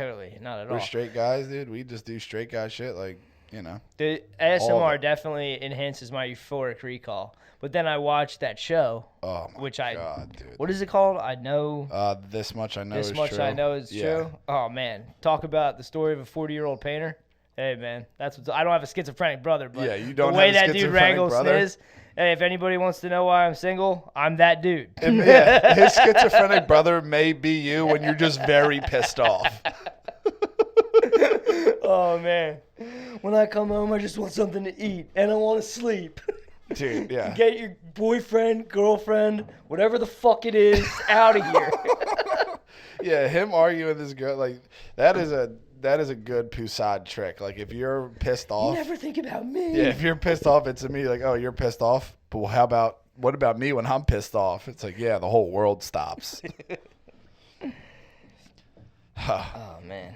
totally. Not at all. We're straight guys, dude. We just do straight guy shit, like, The ASMR definitely enhances my euphoric recall. But then I watched that show. Oh, my God, dude. What is it called? I know. This much I know This is much true. I know is Yeah. true. Oh, man. Talk about the story of a 40-year-old painter. Hey, man. I don't have a schizophrenic brother, but Yeah, you don't the way have a that dude schizophrenic wrangles brother? his. Hey, if anybody wants to know why I'm single, I'm that dude. Yeah, his schizophrenic brother may be you when you're just very pissed off. Oh, man. When I come home, I just want something to eat, and I want to sleep. Dude, yeah. Get your boyfriend, girlfriend, whatever the fuck it is, out of here. Yeah, him arguing with this girl, like, that is a good Pousade trick. Like, if you're pissed off. You never think about me. Yeah, if you're pissed off, it's me like, oh, you're pissed off? But what about me when I'm pissed off? It's like, yeah, the whole world stops. Oh, man.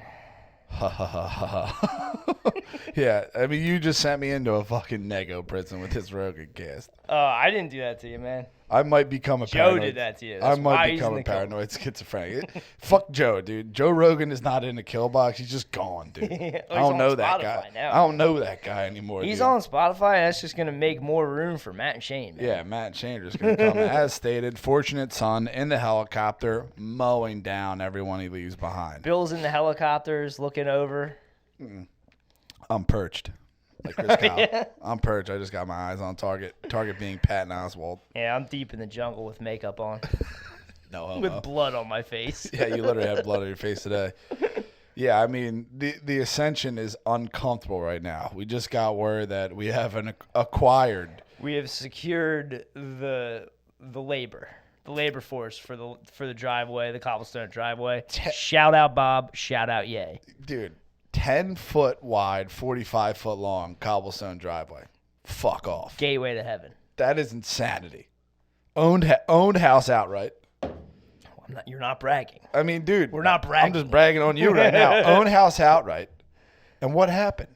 Yeah, I mean, you just sent me into a fucking nego prison with this Rogan cast. I didn't do that to you, man. I might become a Joe paranoid. did that to you. I might become a paranoid schizophrenic. Fuck Joe, dude. Joe Rogan is not in the kill box. He's just gone, dude. I don't know that guy. Now. I don't know that guy anymore. He's dude. on Spotify. That's just going to make more room for Matt and Shane, man. Yeah, Matt and Shane are just going to come, as stated, fortunate son in the helicopter, mowing down everyone he leaves behind. Bill's in the helicopters looking over. I'm perched. Like Chris Kyle. Yeah. I'm perched. I just got my eyes on target. Target being Patton Oswalt. Yeah, I'm deep in the jungle with makeup on. No homo. With blood on my face. Yeah, you literally have blood on your face today. Yeah, I mean, the Ascension is uncomfortable right now. We just got word that we have acquired. We have secured the labor. The labor force for the driveway, the cobblestone driveway. Shout out Bob. Shout out Yay. Dude. 10-foot wide, 45-foot long cobblestone driveway. Fuck off. Gateway to heaven. That is insanity. Owned house outright. You're not bragging. I mean, dude. We're not bragging. I'm just bragging on you right now. Owned house outright. And what happened?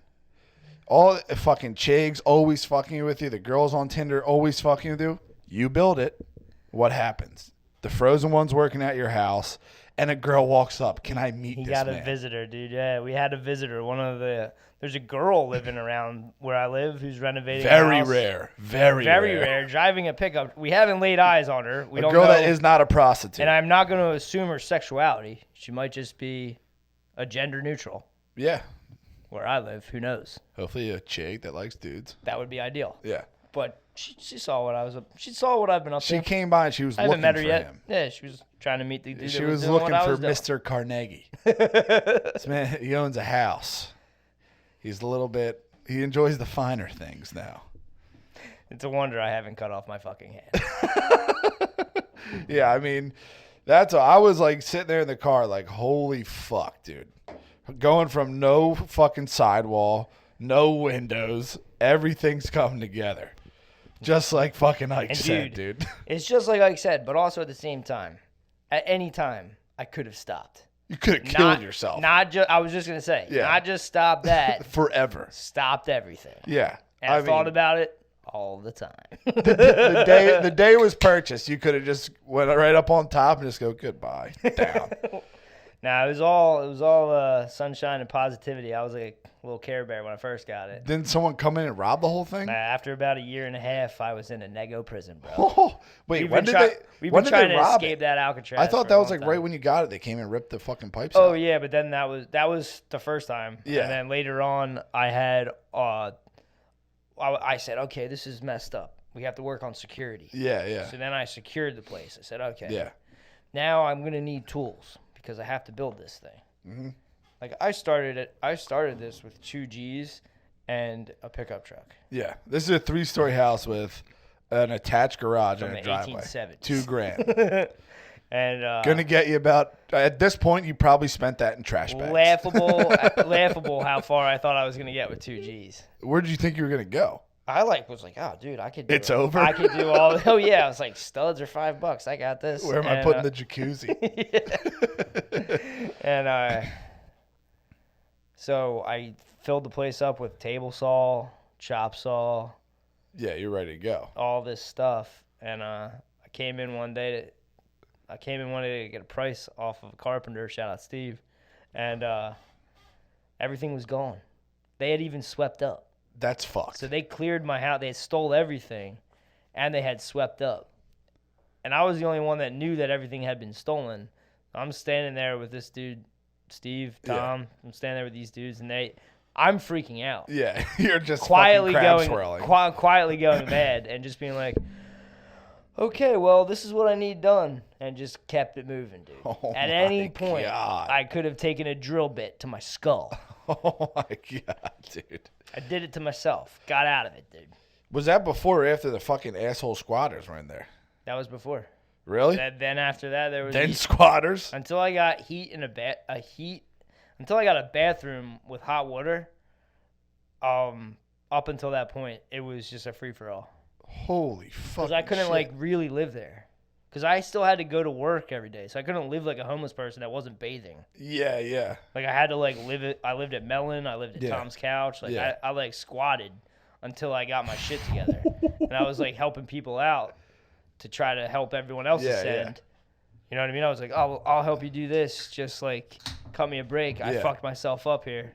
All fucking chigs always fucking with you. The girls on Tinder always fucking with you. You build it. What happens? The frozen one's working at your house. And a girl walks up. Can I meet this man? He got a visitor, dude. Yeah, we had a visitor. There's a girl living around where I live who's renovating a house. Rare. Very rare. Driving a pickup. We haven't laid eyes on her. We don't girl know. That is not a prostitute. And I'm not going to assume her sexuality. She might just be a gender neutral. Yeah. Where I live, who knows? Hopefully a chick that likes dudes. That would be ideal. Yeah. But she saw what I was. She saw what I've been up to. She came by and she was I looking haven't met her for yet. him. Yeah, she was trying to meet the dude. She that was doing looking what I for was doing. Mr. Carnegie. This man, he owns a house. He's a little bit. He enjoys the finer things now. It's a wonder I haven't cut off my fucking hand. Yeah, I mean, I was like sitting there in the car, like, holy fuck, dude. Going from no fucking sidewall, no windows, everything's coming together. Just like fucking Ike said, dude. It's just like Ike said, but also at the same time, at any time, I could have stopped. You could have killed yourself. I was just going to say, not just stopped that. Forever. Stopped everything. Yeah. And I thought about it all the time. the day was purchased. You could have just went right up on top and just go, goodbye, down. Nah, it was all sunshine and positivity. I was like a little Care Bear when I first got it. Didn't someone come in and rob the whole thing? Nah, after about a year and a half, I was in a nego prison, bro. Oh, wait, when did they escape that Alcatraz. I thought that was like right when you got it. They came and ripped the fucking pipes out. Oh yeah, but then that was the first time. Yeah. And then later on, I had I said, okay, this is messed up. We have to work on security. Yeah. So then I secured the place. I said, okay. Yeah. Now I'm gonna need tools because I have to build this thing. Mm-hmm. Like I started this with 2 G's and a pickup truck. Yeah. This is a 3-story house with an attached garage From and a the driveway. 1870s. $2,000. And gonna get you about at this point you probably spent that in trash bags. laughable how far I thought I was gonna get with 2 G's. Where did you think you were gonna go? I was like, oh, dude, I could do It's over? I could do all. Oh, yeah. I was like, studs are $5. I got this. Where am I putting the jacuzzi? And so I filled the place up with table saw, chop saw. Yeah, you're ready to go. All this stuff. And I came in one day to get a price off of a carpenter. Shout out Steve. and everything was gone. They had even swept up. That's fucked. So they cleared my house. They had stole everything, and they had swept up. And I was the only one that knew that everything had been stolen. I'm standing there with this dude, Steve, Tom. I'm standing there with these dudes, and I'm freaking out. Yeah, you're just quietly fucking crab going, swirling. quietly going mad, and just being like, okay, well, this is what I need done, and just kept it moving, dude. Oh At my any point, God. I could have taken a drill bit to my skull. Oh my God, dude. I did it to myself. Got out of it, dude. Was that before or after the fucking asshole squatters were in there? That was before. Really? Then after that, there was Then squatters? until I got until I got a bathroom with hot water. Up until that point, it was just a free for all. Holy fuck! Because I couldn't like really live there. Because I still had to go to work every day, so I couldn't live like a homeless person that wasn't bathing. Yeah, yeah. Like I had to like live it. I lived at Mellon. I lived at Yeah. Tom's couch. Like Yeah. I like squatted until I got my shit together, and I was like helping people out to try to help everyone else's Yeah, yeah. end. You know what I mean? I was like, oh, I'll help you do this. Just like cut me a break. I Yeah. fucked myself up here,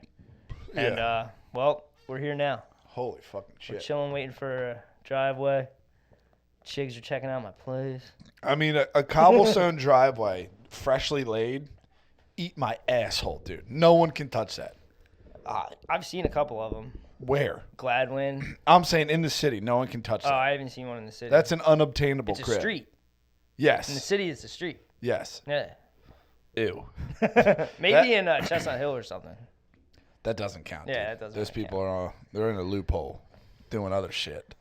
and well, we're here now. Holy fucking We're shit! chilling, waiting for a driveway. Chicks are checking out my place. I mean, a cobblestone driveway, freshly laid. Eat my asshole, dude. No one can touch that. I've seen a couple of them. Where? Gladwin. I'm saying in the city, no one can touch Oh, that. I haven't seen one in the city. That's an unobtainable it's a crib. street. Yes. In the city, it's a street. Yes. Yeah. Ew. Maybe in Chestnut Hill or something. That doesn't count. Yeah, dude. that doesn't Those really people are they're in a loophole, doing other shit.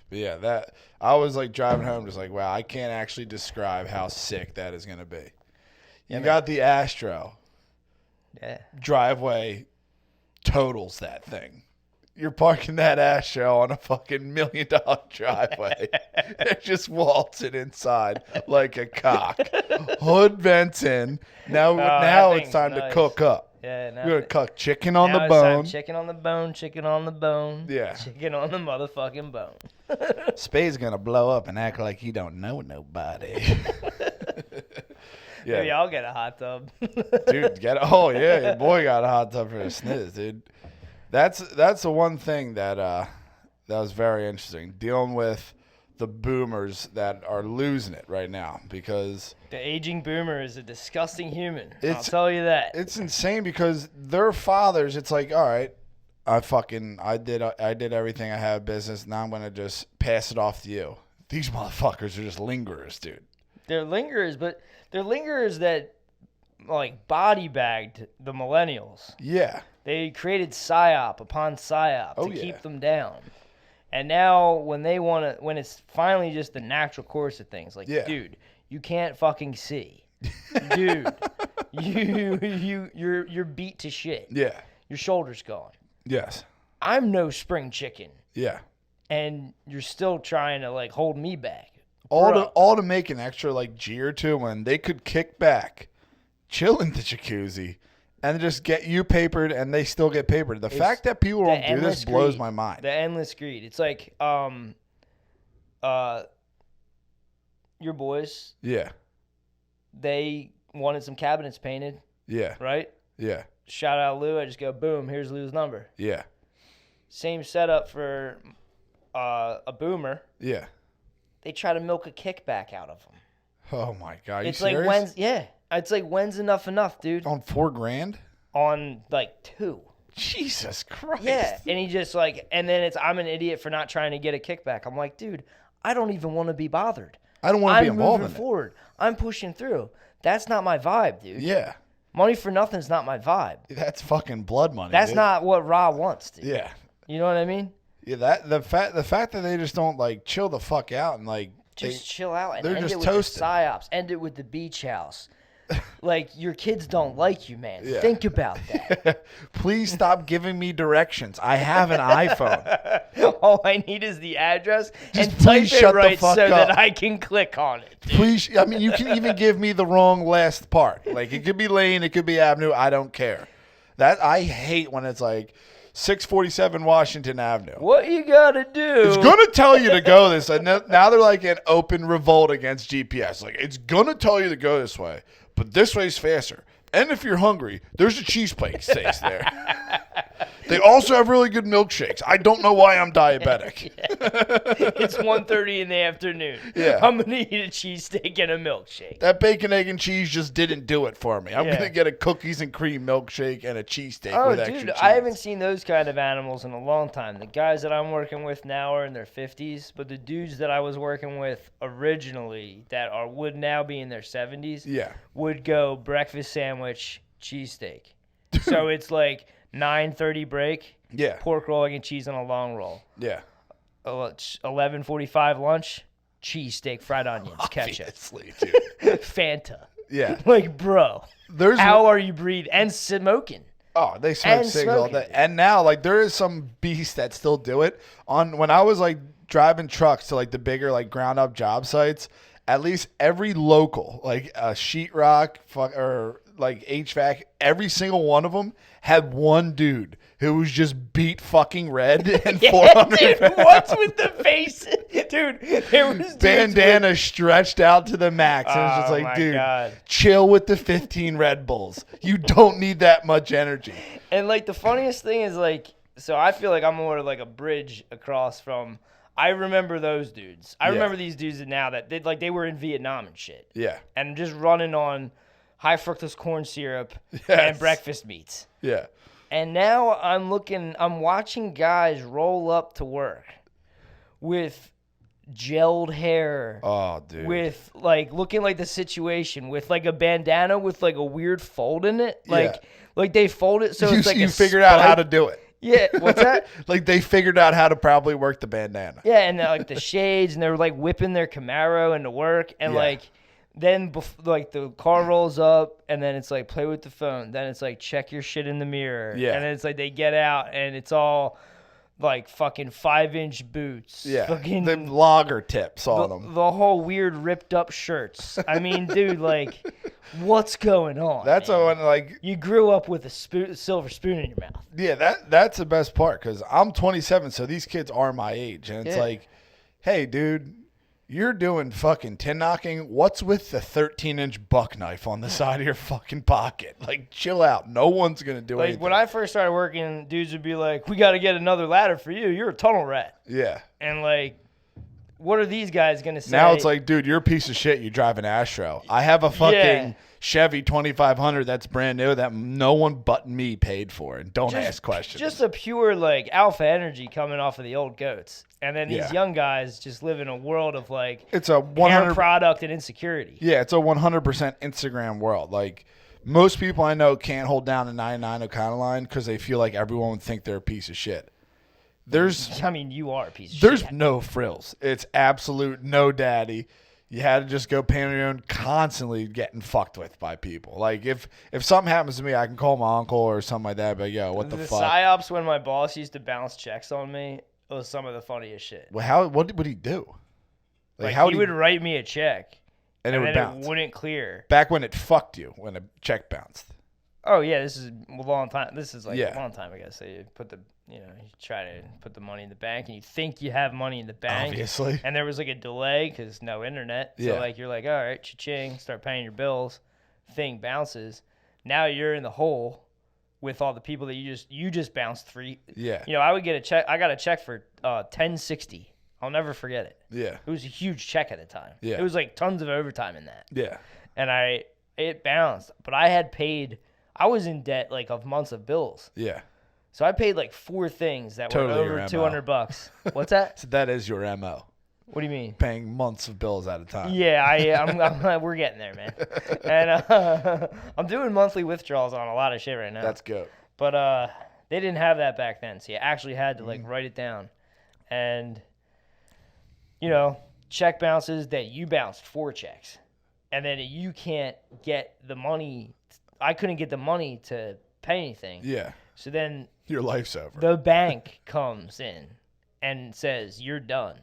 But yeah, that I was like driving home, just like, wow, I can't actually describe how sick that is gonna be. You got the Astro Yeah. driveway, totals that thing. You're parking that Astro on a fucking $1 million driveway. It just waltzing inside like a cock. Hood vents in. Now that it's time thing's to nice. cook up. Yeah. Now We're gonna cook chicken on now the it's time bone. chicken on the bone. Chicken on the bone. Yeah. Chicken on the motherfucking bone. Spade's gonna blow up and act like he don't know nobody. Maybe I'll get a hot tub. Dude, your boy got a hot tub for a sniz, dude. That's the one thing that that was very interesting, dealing with the boomers that are losing it right now, because The aging boomer is a disgusting human. I'll It's- tell you that. it's insane, because their fathers, it's like, all right, I did everything, I had business, now I'm gonna just pass it off to you. These motherfuckers are just lingerers, dude. They're lingerers, but they're lingerers that like body bagged the millennials. Yeah. They created psyop upon psyop Oh, to yeah. keep them down. And now when it's finally just the natural course of things, like, Yeah. dude, you can't fucking see. Dude, you're beat to shit. Yeah. Your shoulder's gone. Yes. I'm no spring chicken, Yeah. and you're still trying to like hold me back. All to make an extra like G or two when they could kick back, chill in the jacuzzi, and just get you papered, and they still get papered. The fact that people don't do this blows my mind. The endless greed. It's like your boys, Yeah. they wanted some cabinets painted, Yeah. right? Yeah. Shout out Lou. I just go, boom, here's Lou's number. Yeah. Same setup for a boomer. Yeah. They try to milk a kickback out of them. Oh my God. It's you like serious? it's like when's enough, dude? On $4,000? On like 2. Jesus Christ. Yeah, and he just like, and then I'm an idiot for not trying to get a kickback. I'm like, dude, I don't even want to be bothered. I don't want to be I'm involved moving in forward. I'm pushing through. That's not my vibe, dude. it. Yeah. Money for nothing's not my vibe. That's fucking blood money. That's dude. not what Ra wants, dude. Yeah. You know what I mean? Yeah. That the fact that they just don't like chill the fuck out and like Just chill out and they're end just it with toasted. the psyops. End it with the beach house. Like, your kids don't like you, man. Yeah. Think about that. Please stop giving me directions. I have an iPhone. All I need is the address Just and please type it shut the right fuck so up. that I can click on it. Please, I mean, you can even give me the wrong last part. Like, it could be lane, it could be avenue. I don't care. That I hate when it's like 647 Washington Avenue. What you gotta do? It's gonna tell you to go this. And now they're like in open revolt against GPS. Like, it's gonna tell you to go this way, but this way's faster. And if you're hungry, there's a cheesesteak there. They also have really good milkshakes. I don't know why I'm diabetic. It's 1:30 in the afternoon. Yeah. I'm going to eat a cheesesteak and a milkshake. That bacon, egg, and cheese just didn't do it for me. I'm going to get a cookies and cream milkshake and a cheesesteak with extra cheese. I haven't seen those kind of animals in a long time. The guys that I'm working with now are in their 50s, but the dudes that I was working with originally that would now be in their 70s would go breakfast sandwich, cheesesteak. So it's like 9:30 break. Yeah. Pork roll, egg and cheese on a long roll. Yeah. 11:45 lunch. Cheesesteak, fried onions, ketchup. Obviously, dude. Fanta. Yeah. Like, bro, how are you breathing? And smoking. Oh, they smoke cigs all day. And now, like, there is some beasts that still do it. When I was, like, driving trucks to, like, the bigger, like, ground-up job sites, at least every local, like, sheetrock or, like, HVAC, every single one of them had one dude who was just beat fucking red and 400 dude, what's with the face? Dude, there was bandana stretched out to the max. And it's just like, dude, chill with the 15 Red Bulls. You don't need that much energy. And, like, the funniest thing is, like, so I feel like I'm more like a bridge across from – I remember those dudes. I remember these dudes now that they were in Vietnam and shit. Yeah. And just running on high fructose corn syrup and breakfast meats. Yeah. And now I'm watching guys roll up to work with gelled hair. Oh, dude. With, like, looking like the situation with, like, a bandana with, like, a weird fold in it. Like they fold it so it's like you figured out how to do it. Yeah, what's that? Like, they figured out how to probably work the bandana. Yeah, and like the shades, and they're like whipping their Camaro into work, and like then like the car rolls up, and then it's like play with the phone. Then it's like check your shit in the mirror. Yeah, and then it's like they get out, and it's all like fucking 5-inch boots. Yeah, fucking the logger tips on them. The whole weird ripped up shirts. I mean, dude, like, what's going on? That's when, like, you grew up with a silver spoon in your mouth. Yeah, that's the best part because I'm 27, so these kids are my age, and it's like, hey, dude, you're doing fucking tin knocking. What's with the 13-inch buck knife on the side of your fucking pocket? Like, chill out. No one's gonna do anything. Like, when I first started working, dudes would be like, "We got to get another ladder for you. You're a tunnel rat." Yeah. And like, what are these guys gonna say? Now it's like, dude, you're a piece of shit. You drive an Astro. I have a fucking Chevy 2500 that's brand new that no one but me paid for, and don't ask questions. Just a pure, like, alpha energy coming off of the old goats. And then these young guys just live in a world of, like, it's a 100 product and insecurity. Yeah, it's a 100% Instagram world. Like, most people I know can't hold down a 99 O'Connell line because they feel like everyone would think they're a piece of shit. I mean, you are a piece of shit. There's no frills. It's absolute no daddy. You had to just go pay on your own, constantly getting fucked with by people. Like, if something happens to me, I can call my uncle or something like that. But, yo, what the fuck? The psyops when my boss used to bounce checks on me was some of the funniest shit. Well, what would he do? Like he would write me a check, and then it wouldn't clear. Back when it fucked you, when a check bounced. Oh, yeah, this is a long time. This is like a long time ago. So you you try to put the money in the bank, and you think you have money in the bank. Obviously. And there was like a delay because no internet. So like you're like, all right, cha-ching, start paying your bills. Thing bounces. Now you're in the hole with all the people that you just bounced free. Yeah. I would get a check. I got a check for $10.60. I'll never forget it. Yeah. It was a huge check at the time. Yeah. It was like tons of overtime in that. Yeah. And it bounced, but I had paid. I was in debt like of months of bills. Yeah. So I paid like 4 things that were over $200. What's that? So that is your MO. What do you mean? Paying months of bills at a time. Yeah, we're getting there, man. And I'm doing monthly withdrawals on a lot of shit right now. That's good. But they didn't have that back then, so you actually had to like write it down. And check bounces that you bounced 4 checks, and then you can't get the money. I couldn't get the money to pay anything. Yeah. So then your life's over. The bank comes in and says you're done.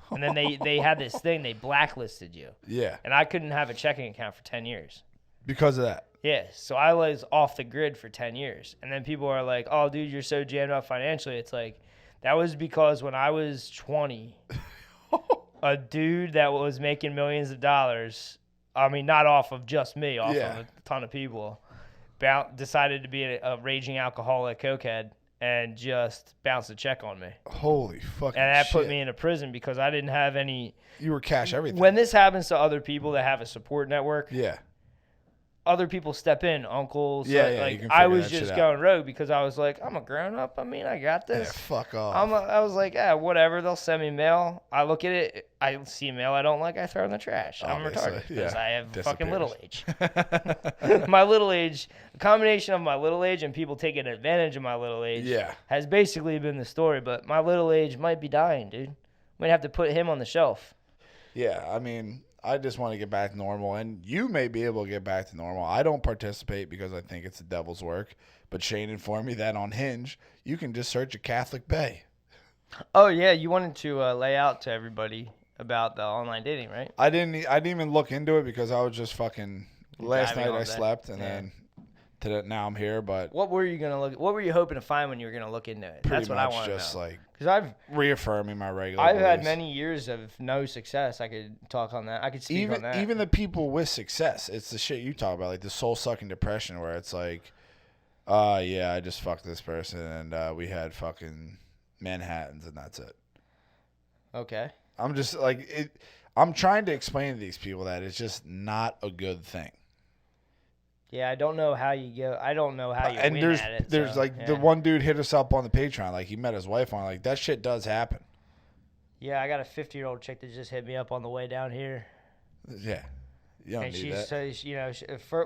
And then they had this thing, they blacklisted you. Yeah. And I couldn't have a checking account for 10 years. Because of that? Yeah. So I was off the grid for 10 years. And then people are like, oh, dude, you're so jammed up financially. It's like, that was because when I was 20, a dude that was making millions of dollars, I mean, not off of just me, off of a ton of people, decided to be a raging alcoholic cokehead and just bounced a check on me. Holy fucking And that shit. put me into prison because I didn't have any. You were cash everything. When this happens to other people that have a support network, yeah. other people step in, uncles. Yeah, like, you can I figure was that shit just out. going rogue because I was like, I'm a grown up. I mean, I got Yeah, this. fuck off. I was like, whatever. They'll send me mail. I look at it. I see mail I don't like. I throw it in the trash. I'm Obviously, retarded because yeah. I have fucking Disappears. little age. My little age, a combination of my little age and people taking advantage of my little age Yeah. has basically been the story. But my little age might be dying, dude. Might have to put him on the shelf. Yeah, I mean, I just want to get back to normal, and you may be able to get back to normal. I don't participate because I think it's the devil's work, but Shane informed me that on Hinge, you can just search a Catholic bae. Oh, yeah. You wanted to lay out to everybody about the online dating, right? I didn't even look into it because I was just fucking. Last Diving night all I day. slept, and Yeah. then now I'm here, but What were you hoping to find when you were gonna look into it? pretty That's what I much want to just know. like Because reaffirming my regular I've had beliefs. many years of no success. I could talk on that. I could speak on that. Even the people with success, it's the shit you talk about, like the soul sucking depression, where it's like, yeah, I just fucked this person, and we had fucking Manhattans, and that's it. Okay. I'm just like it. I'm trying to explain to these people that it's just not a good thing. Yeah, I don't know how you go. I don't know how you And win there's at it. there's so, like the yeah. one dude hit us up on the Patreon, like he met his wife on, like that shit does happen. Yeah, I got a 50-year-old chick that just hit me up on the way down here, Yeah, you don't and need she that. says,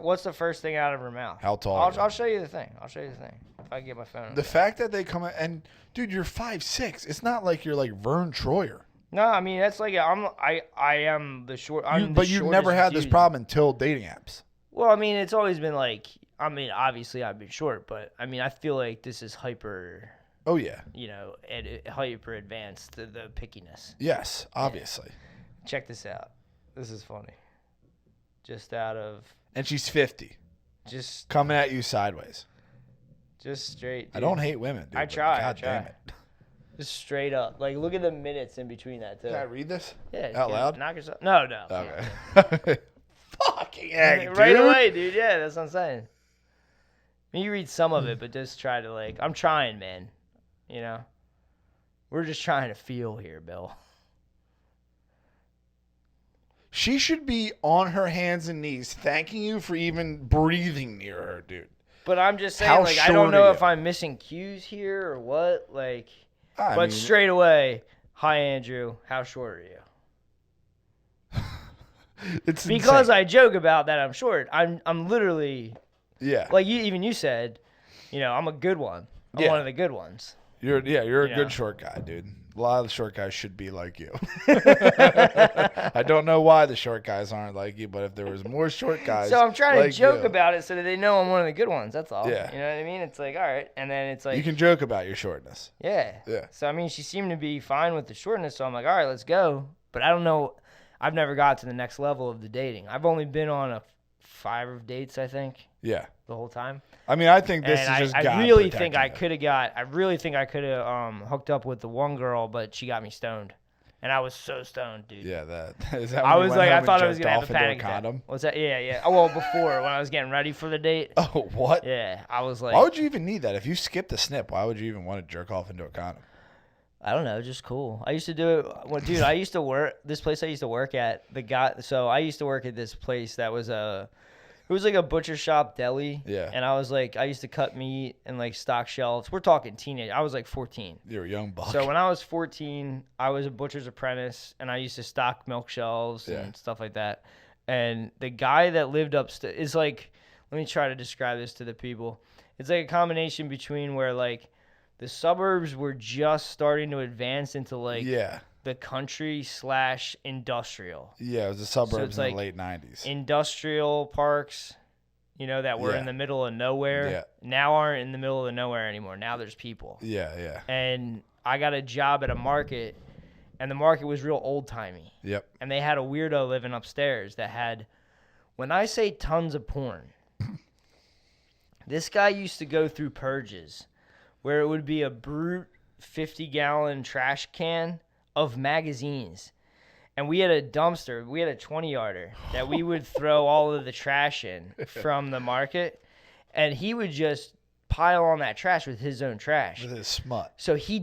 what's the first thing out of her mouth? How tall? are you? I'll show you the thing. If I can get my phone. The fact that they come in, and dude, you're 5'6". It's not like you're like Vern Troyer. No, I mean that's like I am the short. But you've never had this problem until dating apps. Well, I mean, it's always been like, I mean, obviously I've been short, but I mean, I feel like this is hyper, Oh yeah. hyper advanced, the pickiness. Yes, obviously. Check this out. This is funny. Just out of, And she's 50, just coming at you sideways. straight. I Dude. don't hate women, dude. I but try, I God try. damn it. Just straight up. Like, look at the minutes in between that, too. Can I read this? Yeah. Out loud? Knock yourself. No. Okay. Fucking heck, dude. Right away, dude. Yeah, that's what I'm saying. I mean, you read some of it, but just try to, like, I'm trying, man. You know? We're just trying to feel here, Bill. She should be on her hands and knees thanking you for even breathing near her, dude. But I'm just saying, How like, I short don't know are if you? I'm missing cues here or what. Like, I but mean, straight away, hi, Andrew. How short are you? it's Because insane. I joke about that I'm short. I'm literally, Yeah. like you said, I'm a good one. I'm Yeah. one of the good ones. You're a You know. good short guy, dude. A lot of the short guys should be like you. I don't know why the short guys aren't like you, but if there was more short guys, So I'm trying like to joke you, about it so that they know I'm one of the good ones. That's all. Yeah. You know what I mean? It's like, all right. And then it's like, you can joke about your shortness. yeah. Yeah. So, I mean, she seemed to be fine with the shortness. So I'm like, all right, let's go. But I don't know. I've never got to the next level of the dating. I've only been on 5 dates, I think, Yeah. the whole time. I mean, I think this And is just I God really think protecting I you. could have hooked up with the one girl, but she got me stoned. And I was so stoned, dude. Yeah, that is that. I when you was went like, home I and thought I was jerked going to have off a into panic attack. condom? What's that? Yeah. Oh, well, before, when I was getting ready for the date. Oh, what? Yeah, I was like, Why would you even need that? If you skipped the snip, why would you even want to jerk off into a condom? I don't know, just cool. I used to do it. Well, dude, I used to work this place I used to work at. So I used to work at this place that was it was like a butcher shop deli. Yeah. And I used to cut meat and like stock shelves. We're talking teenage. I was like 14. You're a young buck. So when I was 14, I was a butcher's apprentice, and I used to stock milk shelves Yeah. and stuff like that. And the guy that lived upstairs is like, let me try to describe this to the people. It's like a combination between where like the suburbs were just starting to advance into like yeah. the country / industrial. Yeah, it was the suburbs it's in like the late 90s. Industrial parks, that were Yeah. in the middle of nowhere, Yeah. now aren't in the middle of nowhere anymore. Now there's people. Yeah. And I got a job at a market, and the market was real old-timey. Yep. And they had a weirdo living upstairs that had, when I say tons of porn, this guy used to go through purges where it would be a brute 50-gallon trash can of magazines. And we had a dumpster. We had a 20-yarder that we would throw all of the trash in from the market. and he would just pile on that trash with his own trash. With his smut. So he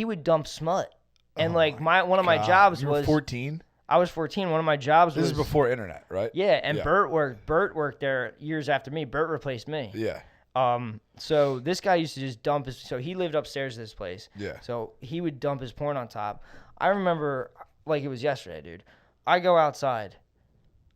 would dump smut. And like one of my God. jobs You were was 14? I was 14. One of my jobs This was is before internet, right? Yeah, and Bert worked there years after me. Bert replaced me. Yeah. So this guy used to just dump so he lived upstairs to this place. Yeah. So he would dump his porn on top. I remember like it was yesterday, dude. I go outside.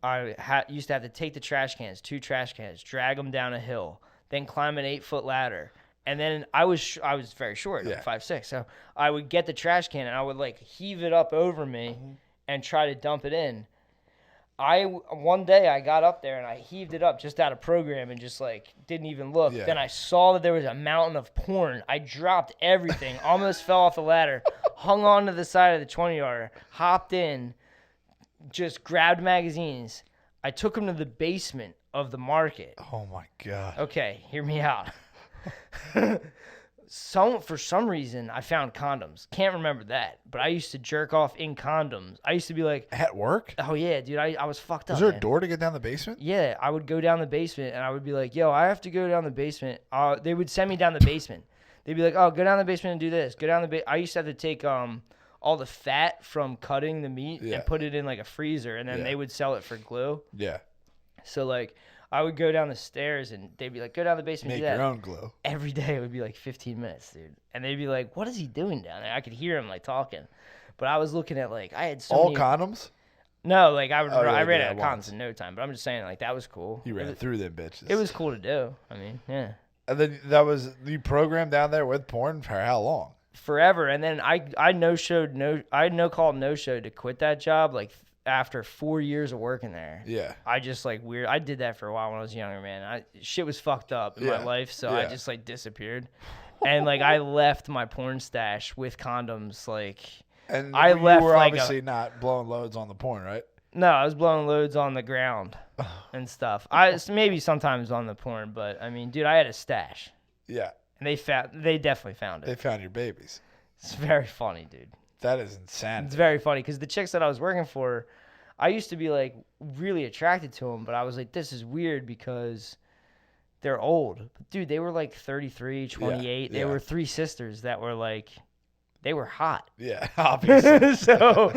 I used to have to take the trash cans, 2 trash cans, drag them down a hill, then climb an 8-foot ladder. And then I was very short, like 5'6", so I would get the trash can and I would like heave it up over me and try to dump it in. One day I got up there and I heaved it up just out of program and just like didn't even look. Yeah. Then I saw that there was a mountain of porn. I dropped everything, almost fell off the ladder, hung on to the side of the 20-yarder, hopped in, just grabbed magazines. I took them to the basement of the market. Oh my God. Okay, hear me out. For some reason, I found condoms. Can't remember that, but I used to jerk off in condoms. I used to be like, At work? oh yeah, dude, I was fucked up. Was there man. a door to get down the basement? Yeah, I would go down the basement and I would be like, yo, I have to go down the basement. They would send me down the basement. They'd be like, oh, go down the basement and do this. Go down the I used to have to take all the fat from cutting the meat and put it in like a freezer, and then they would sell it for glue. Yeah. So like I would go down the stairs and they'd be like, go down the basement, Make do that. your own glue. Every day it would be like 15 minutes, dude. And they'd be like, what is he doing down there? I could hear him like talking. But I was looking at like, I had so All many. condoms? No, like I really ran did out of at once. condoms in no time. But I'm just saying like that was cool. You ran through them bitches. It was cool to do. I mean, yeah. And then you programmed down there with porn for how long? Forever. And then I no call no show to quit that job like after 4 years of working there. Yeah. I just like weird. I did that for a while when I was younger, man. Shit was fucked up in my life, so I just like disappeared. And like I left my porn stash with condoms. Like, And I left you were like obviously not blowing loads on the porn, right? No, I was blowing loads on the ground and stuff. Maybe sometimes on the porn, but I mean, dude, I had a stash. Yeah. And they definitely found it. They found your babies. It's very funny, dude. That is insanity. It's very funny because the chicks that I was working for, I used to be like really attracted to them, but I was like, this is weird because they're old. But dude, they were like 33, 28. They were 3 sisters that were like, they were hot. Yeah, obviously. So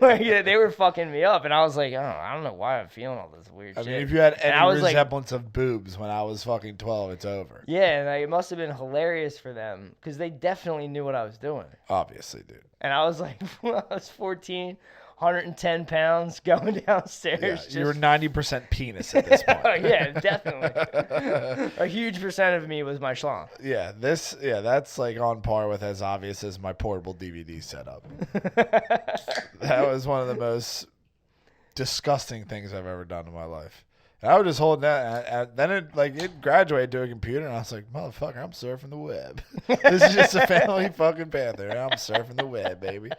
like, they were fucking me up, and I was like, oh, I don't know why I'm feeling all this weird shit. I mean, if you had any like, resemblance of boobs when I was fucking 12, it's over. yeah, and like, it must have been hilarious for them because they definitely knew what I was doing. Obviously, dude. And I was like, when I was 14, 110 pounds going downstairs. Yeah, you were 90% penis at this point. Yeah, definitely. A huge percent of me was my schlong. Yeah, that's like on par with as obvious as my portable DVD setup. That was one of the most disgusting things I've ever done in my life. And I would just hold that, and then it graduated to a computer, and I was like, motherfucker, I'm surfing the web. This is just a family fucking panther, and I'm surfing the web, baby.